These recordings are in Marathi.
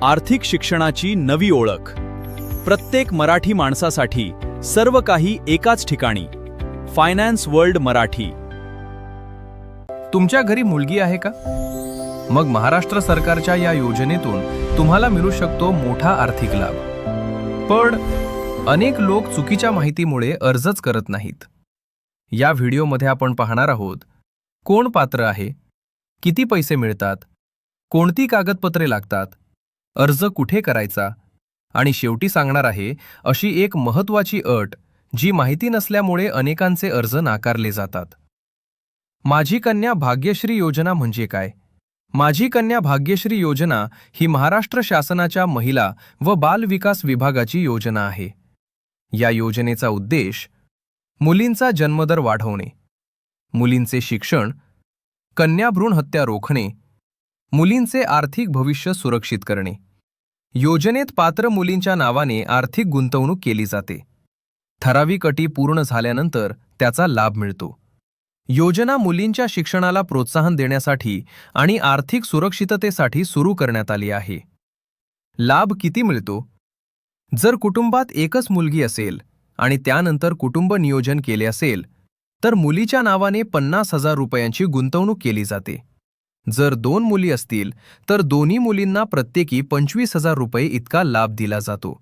आर्थिक शिक्षणाची नवी ओळख. प्रत्येक मराठी माणसासाठी सर्व काही एकाच ठिकाणी. Finance world Marathi. तुमच्या घरी मुलगी आहे का? मग महाराष्ट्र सरकारच्या या योजनेतून तुम्हाला मिळू शकतो मोठा आर्थिक लाभ. पण अनेक लोक चुकीच्या माहितीमुळे अर्जच करत नाहीत. या व्हिडिओमध्ये आपण पाहणार आहोत कोण पात्र आहे, किती पैसे मिळतात, कोणती कागदपत्रे लागतात, अर्ज कुठे करायचा, आणि शेवटी सांगणार आहे अशी एक महत्त्वाची अट जी माहिती नसल्यामुळे अनेकांचे अर्ज नाकारले जातात. माझी कन्या भाग्यश्री योजना म्हणजे काय? माझी कन्या भाग्यश्री योजना ही महाराष्ट्र शासनाच्या महिला व बाल विकास विभागाची योजना आहे. या योजनेचा उद्देश मुलींचा जन्मदर वाढवणे, मुलींचे शिक्षण, कन्या भ्रूण हत्या रोखणे, मुलींचे आर्थिक भविष्य सुरक्षित करणे. योजनेत पात्र मुलींच्या नावाने आर्थिक गुंतवणूक केली जाते. ठराविक अटी पूर्ण झाल्यानंतर त्याचा लाभ मिळतो. योजना मुलींच्या शिक्षणाला प्रोत्साहन देण्यासाठी आणि आर्थिक सुरक्षिततेसाठी सुरू करण्यात आली आहे. लाभ किती मिळतो? जर कुटुंबात एकच मुलगी असेल आणि त्यानंतर कुटुंब नियोजन केले असेल तर मुलीच्या नावाने 50,000 रुपयांची गुंतवणूक केली जाते. जर 2 मुली असतील तर दोन्ही मुलींना प्रत्येकी 25,000 रुपये इतका लाभ दिला जातो.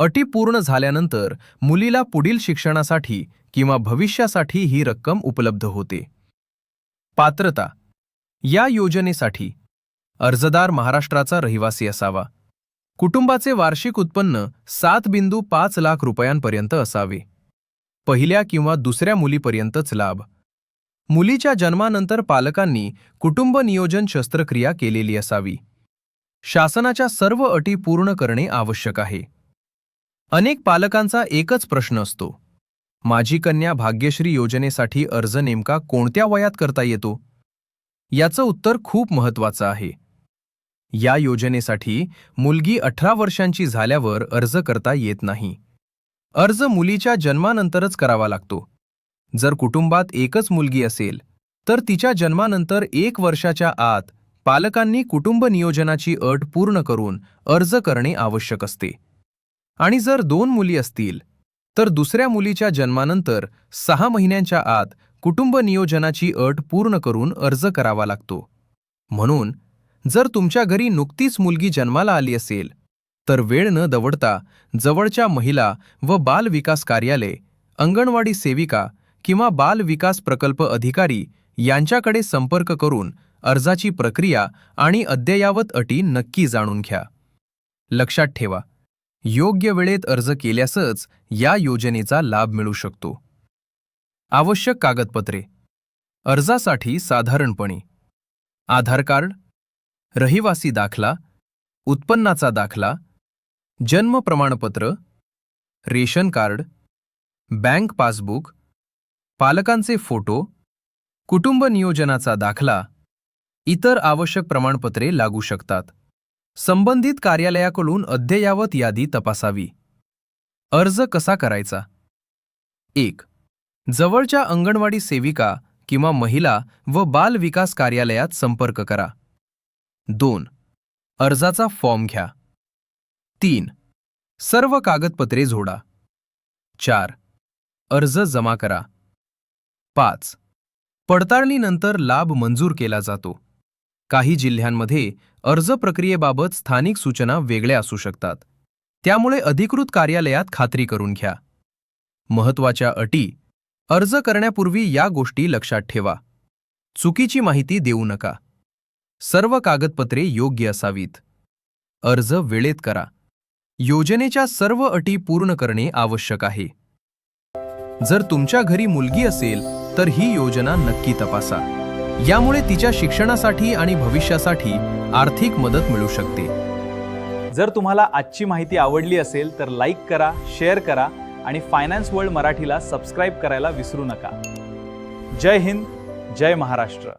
अटी पूर्ण झाल्यानंतर मुलीला पुढील शिक्षणासाठी किंवा भविष्यासाठी ही रक्कम उपलब्ध होते. पात्रता. या योजनेसाठी अर्जदार महाराष्ट्राचा रहिवासी असावा. कुटुंबाचे वार्षिक उत्पन्न 7.5 लाख रुपयांपर्यंत असावे. पहिल्या किंवा दुसऱ्या मुलीपर्यंतच लाभ. मुलीच्या जन्मानंतर पालकांनी कुटुंब नियोजन शस्त्रक्रिया केलेली असावी. शासनाच्या सर्व अटी पूर्ण करणे आवश्यक आहे. अनेक पालकांचा एकच प्रश्न असतो, माझी कन्या भाग्यश्री योजनेसाठी अर्ज नेमका कोणत्या वयात करता येतो? याचं उत्तर खूप महत्त्वाचं आहे. या योजनेसाठी मुलगी 18 वर्षांची झाल्यावर अर्ज करता येत नाही. अर्ज मुलीच्या जन्मानंतरच करावा लागतो. जर कुटुंबात एकच मुलगी असेल तर तिच्या जन्मानंतर 1 वर्षाच्या आत पालकांनी कुटुंब नियोजनाची अट पूर्ण करून अर्ज करणे आवश्यक असते. आणि जर 2 मुली असतील तर दुसऱ्या मुलीच्या जन्मानंतर 6 महिन्यांच्या आत कुटुंब नियोजनाची अट पूर्ण करून अर्ज करावा लागतो. म्हणून जर तुमच्या घरी नुकतीच मुलगी जन्माला आली असेल तर वेळ न दवडता जवळच्या महिला व बाल विकास कार्यालय, अंगणवाडी सेविका किंवा बाल विकास प्रकल्प अधिकारी यांच्याकडे संपर्क करून अर्जाची प्रक्रिया आणि अद्ययावत अटी नक्की जाणून घ्या. लक्षात ठेवा, योग्य वेळेत अर्ज केल्यासच या योजनेचा लाभ मिळू शकतो. आवश्यक कागदपत्रे. अर्जासाठी साधारणपणे आधार कार्ड, रहिवासी दाखला, उत्पन्नाचा दाखला, जन्म प्रमाणपत्र, रेशन कार्ड, बँक पासबुक, पालकांचे फोटो, कुटुंब नियोजनाचा दाखला, इतर आवश्यक प्रमाणपत्रे लागू शकतात. संबंधित कार्यालयाकडून अद्ययावत यादी तपासावी. अर्ज कसा करायचा? 1. जवळच्या अंगणवाडी सेविका किंवा महिला व बाल विकास कार्यालयात संपर्क करा. 2. अर्जाचा फॉर्म घ्या. 3. सर्व कागदपत्रे जोडा. 4. अर्ज जमा करा. 5. पडताळणीनंतर लाभ मंजूर केला जातो. काही जिल्ह्यांमध्ये अर्ज प्रक्रियेबाबत स्थानिक सूचना वेगळ्या असू शकतात, त्यामुळे अधिकृत कार्यालयात खात्री करून घ्या. महत्त्वाच्या अटी. अर्ज करण्यापूर्वी या गोष्टी लक्षात ठेवा. चुकीची माहिती देऊ नका. सर्व कागदपत्रे योग्य असावीत. अर्ज वेळेत करा. योजनेच्या सर्व अटी पूर्ण करणे आवश्यक आहे. जर तुमच्या घरी मुलगी असेल तर ही योजना नक्की तपासा. यामुळे तिच्या शिक्षणासाठी आणि भविष्यासाठी आर्थिक मदत मिळू शकते. जर तुम्हाला आजची माहिती आवडली असेल तर लाईक करा, शेअर करा आणि फायनान्स वर्ल्ड मराठीला सबस्क्राईब करायला विसरू नका. जय हिंद, जय महाराष्ट्र.